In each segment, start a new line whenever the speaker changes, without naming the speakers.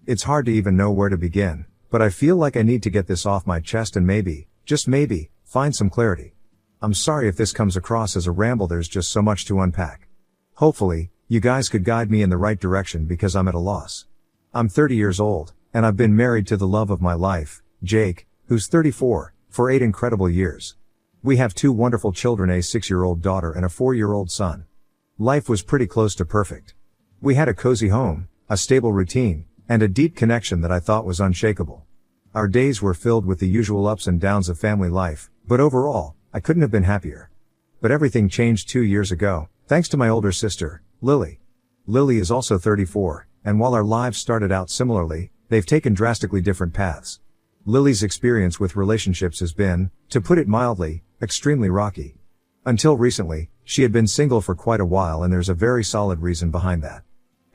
It's hard to even know where to begin, but I feel like I need to get this off my chest and maybe, just maybe, find some clarity. I'm sorry if this comes across as a ramble, there's just so much to unpack. Hopefully, you guys could guide me in the right direction because I'm at a loss. I'm 30 years old, and I've been married to the love of my life, Jake, who's 34, for 8 incredible years. We have 2 wonderful children, a 6-year-old daughter and a 4-year-old son. Life was pretty close to perfect. We had a cozy home, a stable routine, and a deep connection that I thought was unshakable. Our days were filled with the usual ups and downs of family life, but overall, I couldn't have been happier. But everything changed 2 years ago, thanks to my older sister, Lily. Lily is also 34, and while our lives started out similarly, they've taken drastically different paths. Lily's experience with relationships has been, to put it mildly, extremely rocky. Until recently, she had been single for quite a while, and there's a very solid reason behind that.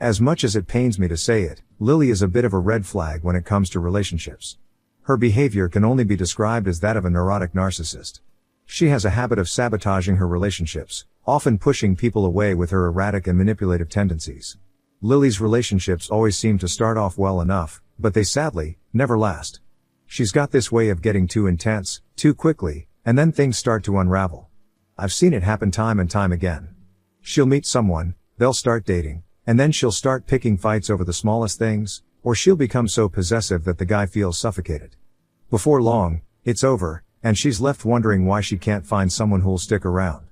As much as it pains me to say it, Lily is a bit of a red flag when it comes to relationships. Her behavior can only be described as that of a neurotic narcissist. She has a habit of sabotaging her relationships, often pushing people away with her erratic and manipulative tendencies. Lily's relationships always seem to start off well enough, but they sadly, never last. She's got this way of getting too intense, too quickly, and then things start to unravel. I've seen it happen time and time again. She'll meet someone, they'll start dating, and then she'll start picking fights over the smallest things, or she'll become so possessive that the guy feels suffocated. Before long, it's over, and she's left wondering why she can't find someone who'll stick around.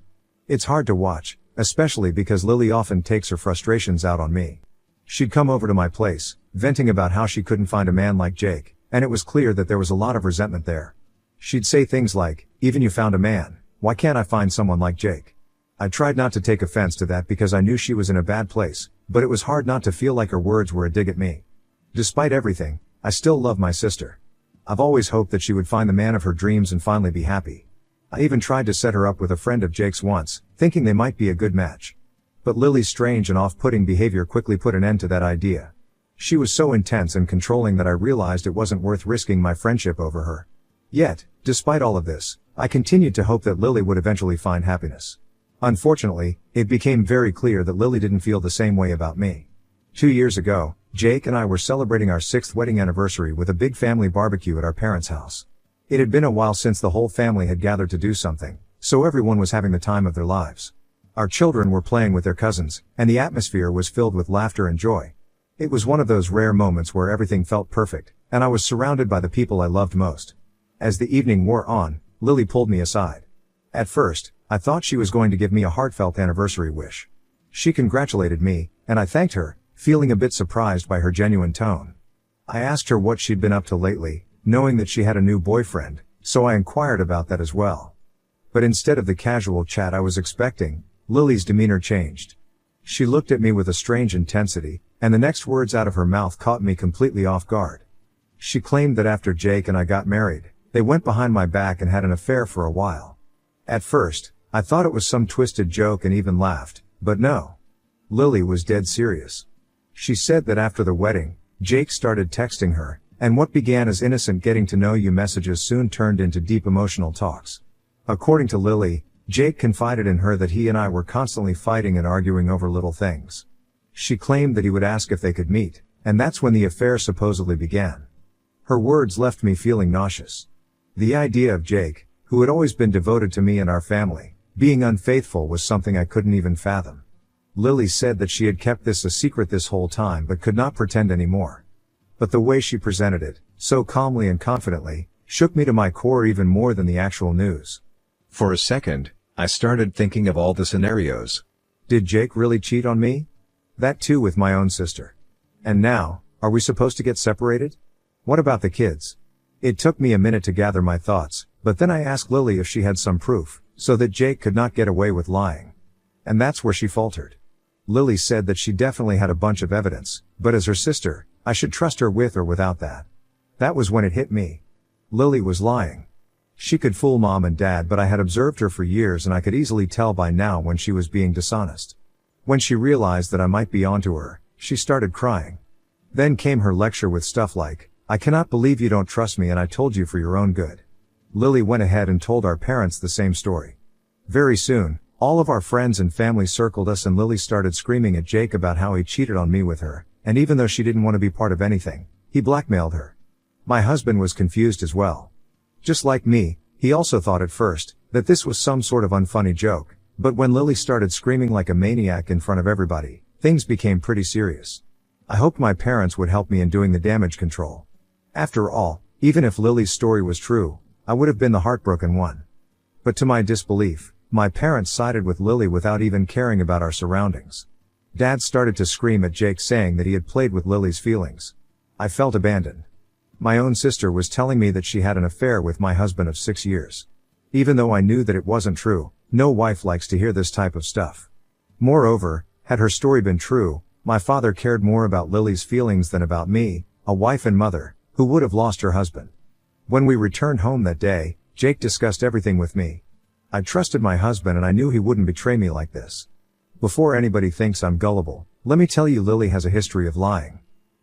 It's hard to watch, especially because Lily often takes her frustrations out on me. She'd come over to my place, venting about how she couldn't find a man like Jake, and it was clear that there was a lot of resentment there. She'd say things like, "Even you found a man, why can't I find someone like Jake?" I tried not to take offense to that because I knew she was in a bad place, but it was hard not to feel like her words were a dig at me. Despite everything, I still love my sister. I've always hoped that she would find the man of her dreams and finally be happy. I even tried to set her up with a friend of Jake's once, thinking they might be a good match. But Lily's strange and off-putting behavior quickly put an end to that idea. She was so intense and controlling that I realized it wasn't worth risking my friendship over her. Yet, despite all of this, I continued to hope that Lily would eventually find happiness. Unfortunately, it became very clear that Lily didn't feel the same way about me. 2 years ago, Jake and I were celebrating our 6th wedding anniversary with a big family barbecue at our parents' house. It had been a while since the whole family had gathered to do something, so everyone was having the time of their lives. Our children were playing with their cousins, and the atmosphere was filled with laughter and joy. It was one of those rare moments where everything felt perfect, and I was surrounded by the people I loved most. As the evening wore on, Lily pulled me aside. At first, I thought she was going to give me a heartfelt anniversary wish. She congratulated me, and I thanked her, feeling a bit surprised by her genuine tone. I asked her what she'd been up to lately, knowing that she had a new boyfriend, so I inquired about that as well. But instead of the casual chat I was expecting, Lily's demeanor changed. She looked at me with a strange intensity, and the next words out of her mouth caught me completely off guard. She claimed that after Jake and I got married, they went behind my back and had an affair for a while. At first, I thought it was some twisted joke and even laughed, but no. Lily was dead serious. She said that after the wedding, Jake started texting her, and what began as innocent getting to know you messages soon turned into deep emotional talks. According to Lily, Jake confided in her that he and I were constantly fighting and arguing over little things. She claimed that he would ask if they could meet, and that's when the affair supposedly began. Her words left me feeling nauseous. The idea of Jake, who had always been devoted to me and our family, being unfaithful was something I couldn't even fathom. Lily said that she had kept this a secret this whole time but could not pretend anymore. But the way she presented it, so calmly and confidently, shook me to my core even more than the actual news. For a second, I started thinking of all the scenarios. Did Jake really cheat on me? That too with my own sister. And now, are we supposed to get separated? What about the kids? It took me a minute to gather my thoughts, but then I asked Lily if she had some proof, so that Jake could not get away with lying. And that's where she faltered. Lily said that she definitely had a bunch of evidence, but as her sister, I should trust her with or without that. That was when it hit me. Lily was lying. She could fool mom and dad, but I had observed her for years and I could easily tell by now when she was being dishonest. When she realized that I might be onto her, she started crying. Then came her lecture with stuff like, "I cannot believe you don't trust me and I told you for your own good." Lily went ahead and told our parents the same story. Very soon, all of our friends and family circled us and Lily started screaming at Jake about how he cheated on me with her, and even though she didn't want to be part of anything, he blackmailed her. My husband was confused as well. Just like me, he also thought at first that this was some sort of unfunny joke, but when Lily started screaming like a maniac in front of everybody, things became pretty serious. I hoped my parents would help me in doing the damage control. After all, even if Lily's story was true, I would have been the heartbroken one. But to my disbelief, my parents sided with Lily without even caring about our surroundings. Dad started to scream at Jake, saying that he had played with Lily's feelings. I felt abandoned. My own sister was telling me that she had an affair with my husband of 6 years. Even though I knew that it wasn't true, no wife likes to hear this type of stuff. Moreover, had her story been true, my father cared more about Lily's feelings than about me, a wife and mother, who would have lost her husband. When we returned home that day, Jake discussed everything with me. I trusted my husband and I knew he wouldn't betray me like this. Before anybody thinks I'm gullible, let me tell you, Lily has a history of lying.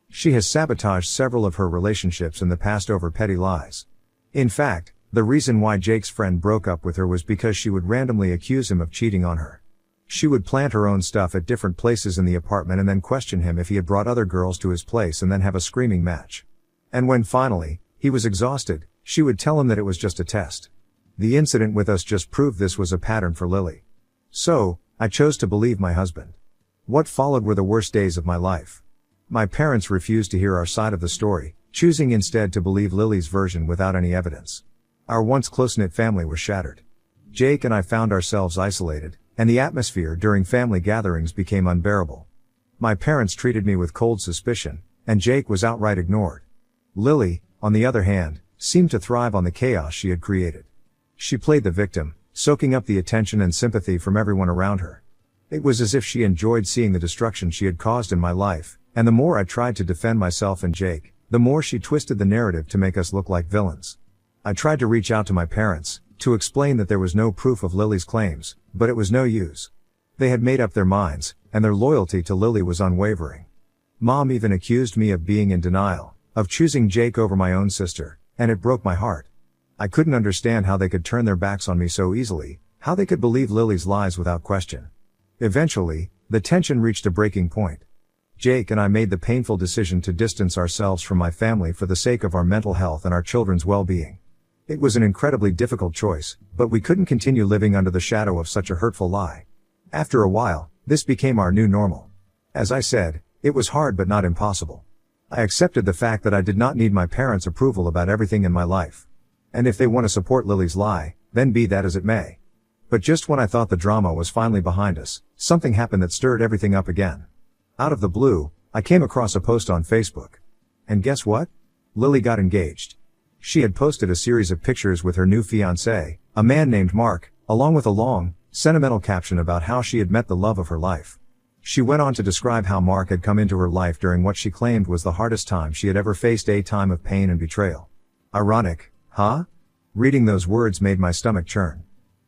She has sabotaged several of her relationships in the past over petty lies. In fact, the reason why Jake's friend broke up with her was because she would randomly accuse him of cheating on her. She would plant her own stuff at different places in the apartment and then question him if he had brought other girls to his place and then have a screaming match. And when finally, he was exhausted, she would tell him that it was just a test. The incident with us just proved this was a pattern for Lily. So, I chose to believe my husband. What followed were the worst days of my life. My parents refused to hear our side of the story, choosing instead to believe Lily's version without any evidence. Our once close-knit family was shattered. Jake and I found ourselves isolated, and the atmosphere during family gatherings became unbearable. My parents treated me with cold suspicion, and Jake was outright ignored. Lily, on the other hand, seemed to thrive on the chaos she had created. She played the victim, soaking up the attention and sympathy from everyone around her. It was as if she enjoyed seeing the destruction she had caused in my life, and the more I tried to defend myself and Jake, the more she twisted the narrative to make us look like villains. I tried to reach out to my parents, to explain that there was no proof of Lily's claims, but it was no use. They had made up their minds, and their loyalty to Lily was unwavering. Mom even accused me of being in denial, of choosing Jake over my own sister, and it broke my heart. I couldn't understand how they could turn their backs on me so easily, how they could believe Lily's lies without question. Eventually, the tension reached a breaking point. Jake and I made the painful decision to distance ourselves from my family for the sake of our mental health and our children's well-being. It was an incredibly difficult choice, but we couldn't continue living under the shadow of such a hurtful lie. After a while, this became our new normal. As I said, it was hard but not impossible. I accepted the fact that I did not need my parents' approval about everything in my life. And if they want to support Lily's lie, then be that as it may. But just when I thought the drama was finally behind us, something happened that stirred everything up again. Out of the blue, I came across a post on Facebook. And guess what? Lily got engaged. She had posted a series of pictures with her new fiancé, a man named Mark, along with a long, sentimental caption about how she had met the love of her life. She went on to describe how Mark had come into her life during what she claimed was the hardest time she had ever faced, a time of pain and betrayal. Ironic, huh? Reading those words made my stomach churn.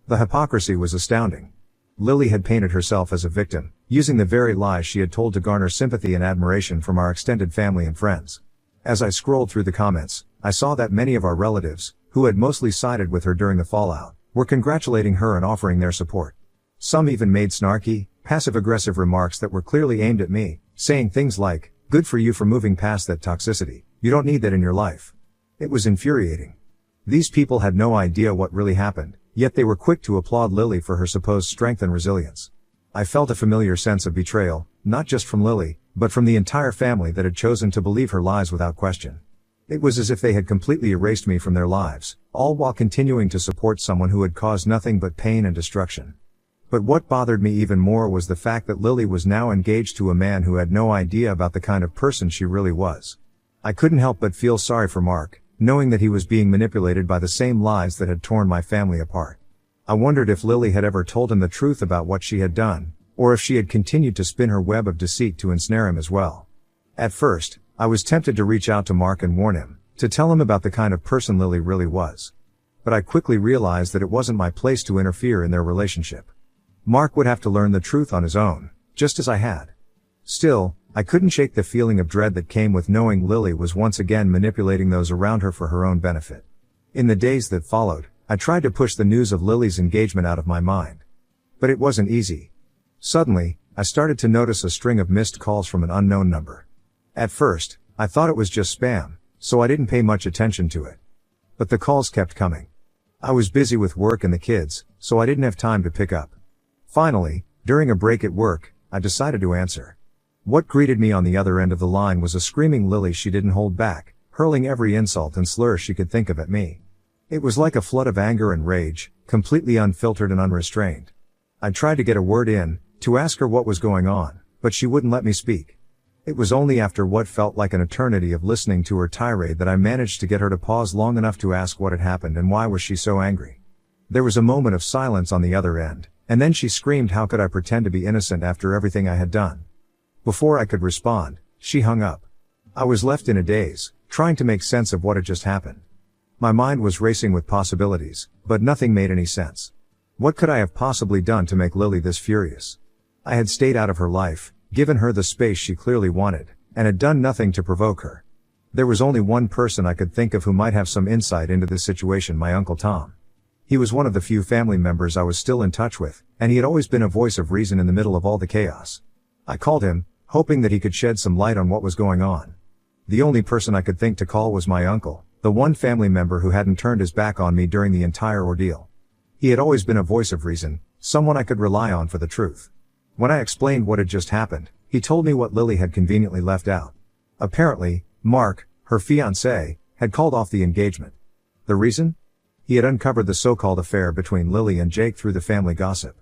The hypocrisy was astounding. Lily had painted herself as a victim, using the very lies she had told to garner sympathy and admiration from our extended family and friends. As I scrolled through the comments, I saw that many of our relatives, who had mostly sided with her during the fallout, were congratulating her and offering their support. Some even made snarky, passive-aggressive remarks that were clearly aimed at me, saying things like, "Good for you for moving past that toxicity, you don't need that in your life." It was infuriating. These people had no idea what really happened, yet they were quick to applaud Lily for her supposed strength and resilience. I felt a familiar sense of betrayal, not just from Lily, but from the entire family that had chosen to believe her lies without question. It was as if they had completely erased me from their lives, all while continuing to support someone who had caused nothing but pain and destruction. But what bothered me even more was the fact that Lily was now engaged to a man who had no idea about the kind of person she really was. I couldn't help but feel sorry for Mark, knowing that he was being manipulated by the same lies that had torn my family apart. I wondered if Lily had ever told him the truth about what she had done, or if she had continued to spin her web of deceit to ensnare him as well. At first, I was tempted to reach out to Mark and warn him, to tell him about the kind of person Lily really was. But I quickly realized that it wasn't my place to interfere in their relationship. Mark would have to learn the truth on his own, just as I had. Still, I couldn't shake the feeling of dread that came with knowing Lily was once again manipulating those around her for her own benefit. In the days that followed, I tried to push the news of Lily's engagement out of my mind. But it wasn't easy. Suddenly, I started to notice a string of missed calls from an unknown number. At first, I thought it was just spam, so I didn't pay much attention to it. But the calls kept coming. I was busy with work and the kids, so I didn't have time to pick up. Finally, during a break at work, I decided to answer. What greeted me on the other end of the line was a screaming Lily. She didn't hold back, hurling every insult and slur she could think of at me. It was like a flood of anger and rage, completely unfiltered and unrestrained. I tried to get a word in, to ask her what was going on, but she wouldn't let me speak. It was only after what felt like an eternity of listening to her tirade that I managed to get her to pause long enough to ask what had happened and why was she so angry. There was a moment of silence on the other end, and then she screamed, "How could I pretend to be innocent after everything I had done?" Before I could respond, she hung up. I was left in a daze, trying to make sense of what had just happened. My mind was racing with possibilities, but nothing made any sense. What could I have possibly done to make Lily this furious? I had stayed out of her life, given her the space she clearly wanted, and had done nothing to provoke her. There was only one person I could think of who might have some insight into this situation: my Uncle Tom. He was one of the few family members I was still in touch with, and he had always been a voice of reason in the middle of all the chaos. I called him, hoping that he could shed some light on what was going on. The only person I could think to call was my uncle, the one family member who hadn't turned his back on me during the entire ordeal. He had always been a voice of reason, someone I could rely on for the truth. When I explained what had just happened, he told me what Lily had conveniently left out. Apparently, Mark, her fiancé, had called off the engagement. The reason? He had uncovered the so-called affair between Lily and Jake through the family gossip.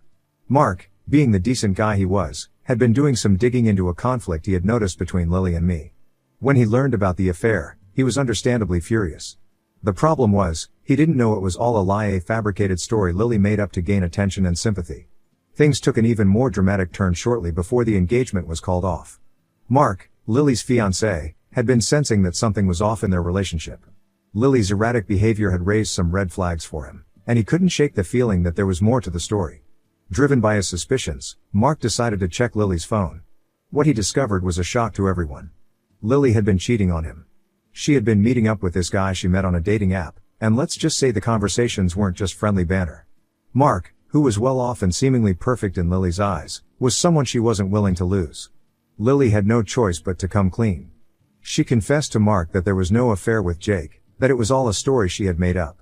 Mark, being the decent guy he was, had been doing some digging into a conflict he had noticed between Lily and me. When he learned about the affair, he was understandably furious. The problem was, he didn't know it was all a lie, a fabricated story Lily made up to gain attention and sympathy. Things took an even more dramatic turn shortly before the engagement was called off. Mark, Lily's fiancé, had been sensing that something was off in their relationship. Lily's erratic behavior had raised some red flags for him, and he couldn't shake the feeling that there was more to the story. Driven by his suspicions, Mark decided to check Lily's phone. What he discovered was a shock to everyone. Lily had been cheating on him. She had been meeting up with this guy she met on a dating app, and let's just say the conversations weren't just friendly banter. Mark, who was well off and seemingly perfect in Lily's eyes, was someone she wasn't willing to lose. Lily had no choice but to come clean. She confessed to Mark that there was no affair with Jake, that it was all a story she had made up.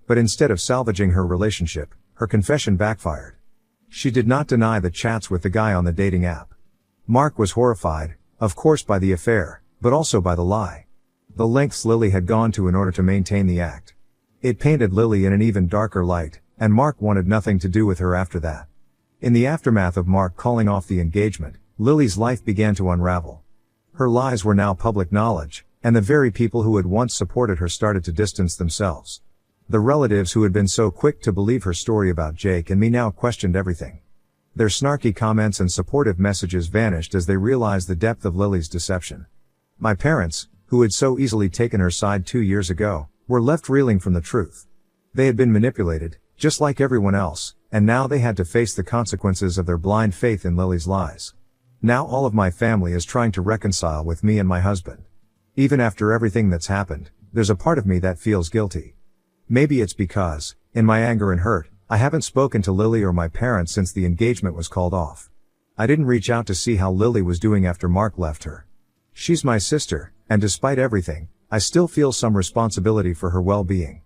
But instead of salvaging her relationship, her confession backfired. She did not deny the chats with the guy on the dating app. Mark was horrified, of course, by the affair, but also by the lie. The lengths Lily had gone to in order to maintain the act. It painted Lily in an even darker light, and Mark wanted nothing to do with her after that. In the aftermath of Mark calling off the engagement, Lily's life began to unravel. Her lies were now public knowledge, and the very people who had once supported her started to distance themselves. The relatives who had been so quick to believe her story about Jake and me now questioned everything. Their snarky comments and supportive messages vanished as they realized the depth of Lily's deception. My parents, who had so easily taken her side 2 years ago, were left reeling from the truth. They had been manipulated, just like everyone else, and now they had to face the consequences of their blind faith in Lily's lies. Now all of my family is trying to reconcile with me and my husband. Even after everything that's happened, there's a part of me that feels guilty. Maybe it's because, in my anger and hurt, I haven't spoken to Lily or my parents since the engagement was called off. I didn't reach out to see how Lily was doing after Mark left her. She's my sister, and despite everything, I still feel some responsibility for her well-being.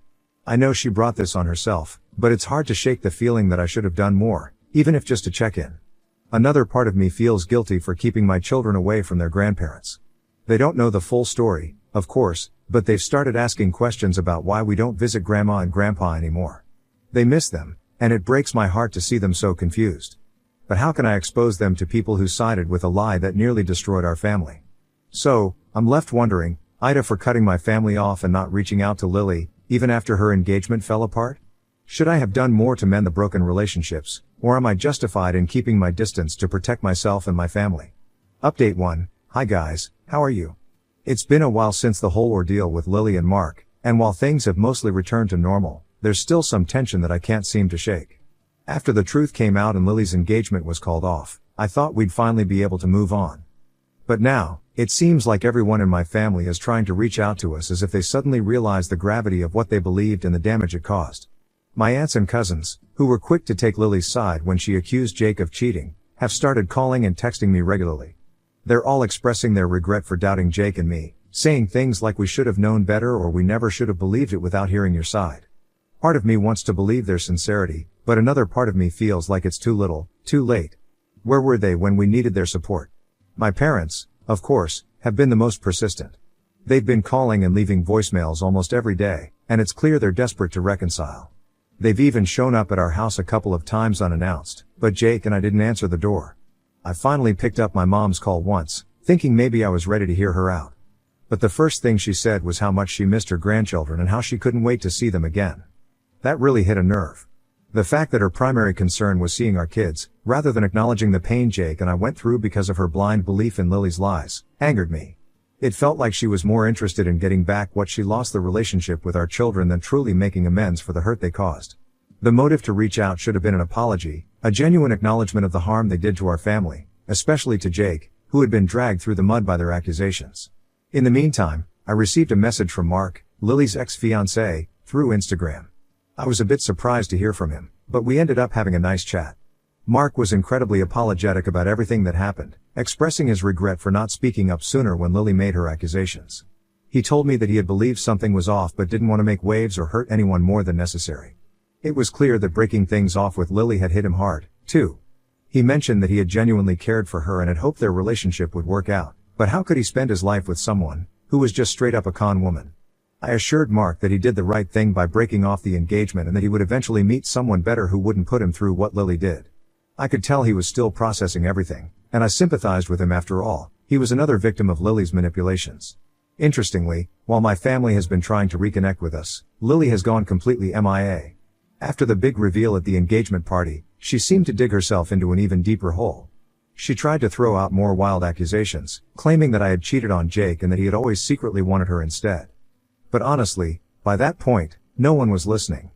I know she brought this on herself, but it's hard to shake the feeling that I should have done more, even if just to check in. Another part of me feels guilty for keeping my children away from their grandparents. They don't know the full story, of course, but they've started asking questions about why we don't visit Grandma and Grandpa anymore. They miss them, and it breaks my heart to see them so confused. But how can I expose them to people who sided with a lie that nearly destroyed our family? So, I'm left wondering, Ida, for cutting my family off and not reaching out to Lily, even after her engagement fell apart? Should I have done more to mend the broken relationships, or am I justified in keeping my distance to protect myself and my family? Update 1. Hi guys, how are you? It's been a while since the whole ordeal with Lily and Mark, and while things have mostly returned to normal, there's still some tension that I can't seem to shake. After the truth came out and Lily's engagement was called off, I thought we'd finally be able to move on. But now, it seems like everyone in my family is trying to reach out to us as if they suddenly realized the gravity of what they believed and the damage it caused. My aunts and cousins, who were quick to take Lily's side when she accused Jake of cheating, have started calling and texting me regularly. They're all expressing their regret for doubting Jake and me, saying things like we should have known better or we never should have believed it without hearing your side. Part of me wants to believe their sincerity, but another part of me feels like it's too little, too late. Where were they when we needed their support? My parents, of course, have been the most persistent. They've been calling and leaving voicemails almost every day, and it's clear they're desperate to reconcile. They've even shown up at our house a couple of times unannounced, but Jake and I didn't answer the door. I finally picked up my mom's call once, thinking maybe I was ready to hear her out. But the first thing she said was how much she missed her grandchildren and how she couldn't wait to see them again. That really hit a nerve. The fact that her primary concern was seeing our kids, rather than acknowledging the pain Jake and I went through because of her blind belief in Lily's lies, angered me. It felt like she was more interested in getting back what she lost, the relationship with our children, than truly making amends for the hurt they caused. The motive to reach out should have been an apology, a genuine acknowledgement of the harm they did to our family, especially to Jake, who had been dragged through the mud by their accusations. In the meantime, I received a message from Mark, Lily's ex-fiancé, through Instagram. I was a bit surprised to hear from him, but we ended up having a nice chat. Mark was incredibly apologetic about everything that happened, expressing his regret for not speaking up sooner when Lily made her accusations. He told me that he had believed something was off but didn't want to make waves or hurt anyone more than necessary. It was clear that breaking things off with Lily had hit him hard, too. He mentioned that he had genuinely cared for her and had hoped their relationship would work out, but how could he spend his life with someone who was just straight up a con woman? I assured Mark that he did the right thing by breaking off the engagement and that he would eventually meet someone better who wouldn't put him through what Lily did. I could tell he was still processing everything, and I sympathized with him. After all, he was another victim of Lily's manipulations. Interestingly, while my family has been trying to reconnect with us, Lily has gone completely MIA. After the big reveal at the engagement party, she seemed to dig herself into an even deeper hole. She tried to throw out more wild accusations, claiming that I had cheated on Jake and that he had always secretly wanted her instead. But honestly, by that point, no one was listening.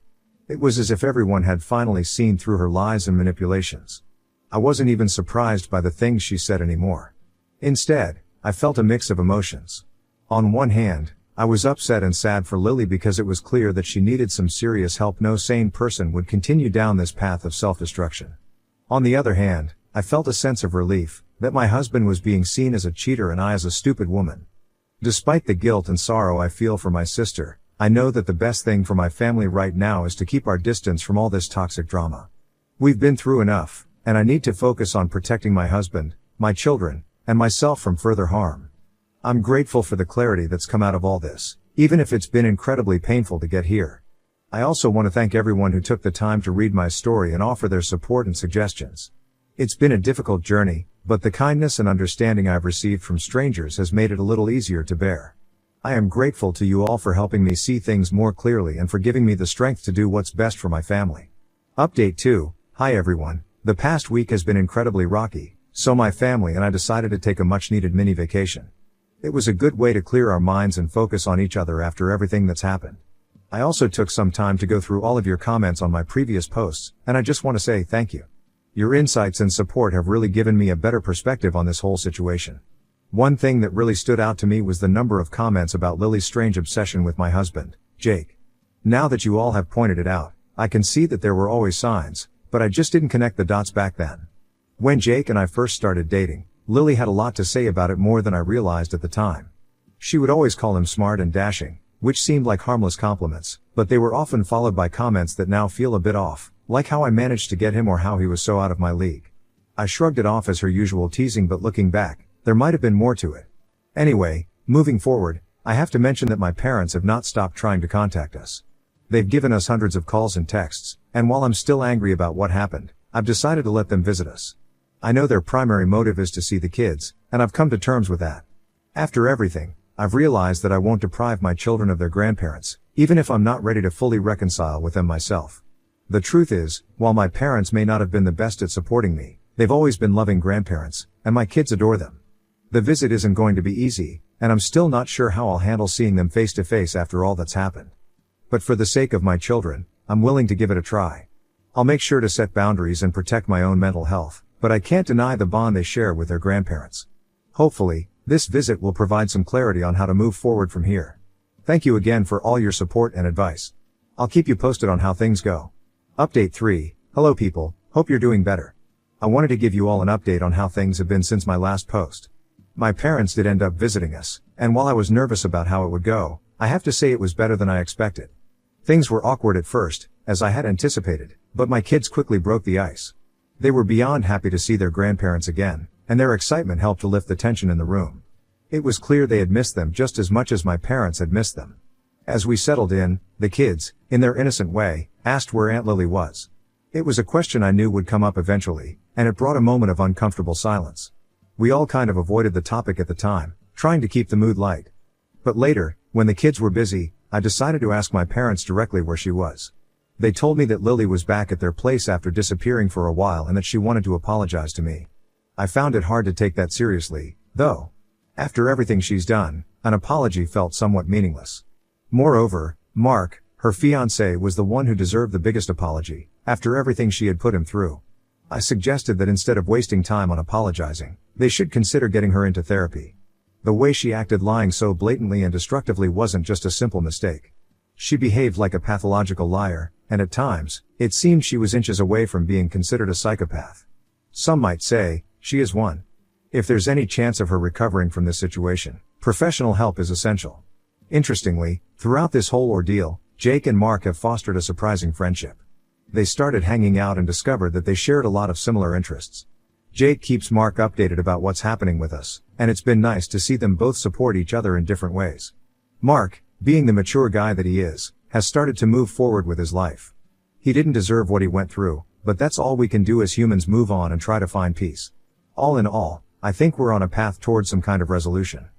It was as if everyone had finally seen through her lies and manipulations. I wasn't even surprised by the things she said anymore. Instead, I felt a mix of emotions. On one hand, I was upset and sad for Lily because it was clear that she needed some serious help. No sane person would continue down this path of self-destruction. On the other hand, I felt a sense of relief that my husband was being seen as a cheater and I as a stupid woman. Despite the guilt and sorrow I feel for my sister, I know that the best thing for my family right now is to keep our distance from all this toxic drama. We've been through enough, and I need to focus on protecting my husband, my children, and myself from further harm. I'm grateful for the clarity that's come out of all this, even if it's been incredibly painful to get here. I also want to thank everyone who took the time to read my story and offer their support and suggestions. It's been a difficult journey, but the kindness and understanding I've received from strangers has made it a little easier to bear. I am grateful to you all for helping me see things more clearly and for giving me the strength to do what's best for my family. Update 2. Hi everyone. The past week has been incredibly rocky, so my family and I decided to take a much-needed mini vacation. It was a good way to clear our minds and focus on each other after everything that's happened. I also took some time to go through all of your comments on my previous posts, and I just want to say thank you. Your insights and support have really given me a better perspective on this whole situation. One thing that really stood out to me was the number of comments about Lily's strange obsession with my husband, Jake. Now that you all have pointed it out, I can see that there were always signs, but I just didn't connect the dots back then. When Jake and I first started dating, Lily had a lot to say about it, more than I realized at the time. She would always call him smart and dashing, which seemed like harmless compliments, but they were often followed by comments that now feel a bit off, like how I managed to get him or how he was so out of my league. I shrugged it off as her usual teasing, but looking back, there might have been more to it. Anyway, moving forward, I have to mention that my parents have not stopped trying to contact us. They've given us hundreds of calls and texts, and while I'm still angry about what happened, I've decided to let them visit us. I know their primary motive is to see the kids, and I've come to terms with that. After everything, I've realized that I won't deprive my children of their grandparents, even if I'm not ready to fully reconcile with them myself. The truth is, while my parents may not have been the best at supporting me, they've always been loving grandparents, and my kids adore them. The visit isn't going to be easy, and I'm still not sure how I'll handle seeing them face to face after all that's happened. But for the sake of my children, I'm willing to give it a try. I'll make sure to set boundaries and protect my own mental health, but I can't deny the bond they share with their grandparents. Hopefully, this visit will provide some clarity on how to move forward from here. Thank you again for all your support and advice. I'll keep you posted on how things go. Update 3. Hello people, hope you're doing better. I wanted to give you all an update on how things have been since my last post. My parents did end up visiting us, and while I was nervous about how it would go, I have to say it was better than I expected. Things were awkward at first, as I had anticipated, but my kids quickly broke the ice. They were beyond happy to see their grandparents again, and their excitement helped to lift the tension in the room. It was clear they had missed them just as much as my parents had missed them. As we settled in, the kids, in their innocent way, asked where Aunt Lily was. It was a question I knew would come up eventually, and it brought a moment of uncomfortable silence. We all kind of avoided the topic at the time, trying to keep the mood light. But later, when the kids were busy, I decided to ask my parents directly where she was. They told me that Lily was back at their place after disappearing for a while and that she wanted to apologize to me. I found it hard to take that seriously, though. After everything she's done, an apology felt somewhat meaningless. Moreover, Mark, her fiancé, was the one who deserved the biggest apology, after everything she had put him through. I suggested that instead of wasting time on apologizing, they should consider getting her into therapy. The way she acted lying so blatantly and destructively wasn't just a simple mistake. She behaved like a pathological liar, and at times, it seemed she was inches away from being considered a psychopath. Some might say, she is one. If there's any chance of her recovering from this situation, professional help is essential. Interestingly, throughout this whole ordeal, Jake and Mark have fostered a surprising friendship. They started hanging out and discovered that they shared a lot of similar interests. Jake keeps Mark updated about what's happening with us, and it's been nice to see them both support each other in different ways. Mark, being the mature guy that he is, has started to move forward with his life. He didn't deserve what he went through, but that's all we can do as humans: move on and try to find peace. All in all, I think we're on a path towards some kind of resolution.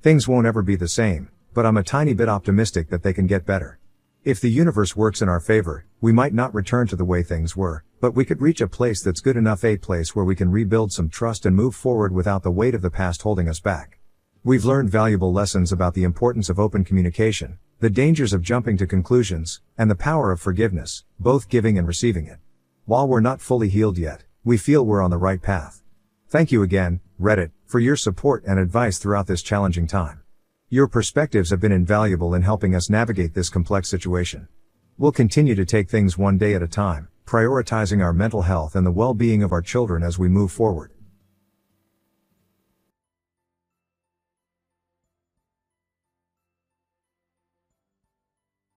Things won't ever be the same, but I'm a tiny bit optimistic that they can get better. If the universe works in our favor, we might not return to the way things were, but we could reach a place that's good enough, a place where we can rebuild some trust and move forward without the weight of the past holding us back. We've learned valuable lessons about the importance of open communication, the dangers of jumping to conclusions, and the power of forgiveness, both giving and receiving it. While we're not fully healed yet, we feel we're on the right path. Thank you again, Reddit, for your support and advice throughout this challenging time. Your perspectives have been invaluable in helping us navigate this complex situation. We'll continue to take things one day at a time, prioritizing our mental health and the well-being of our children as we move forward.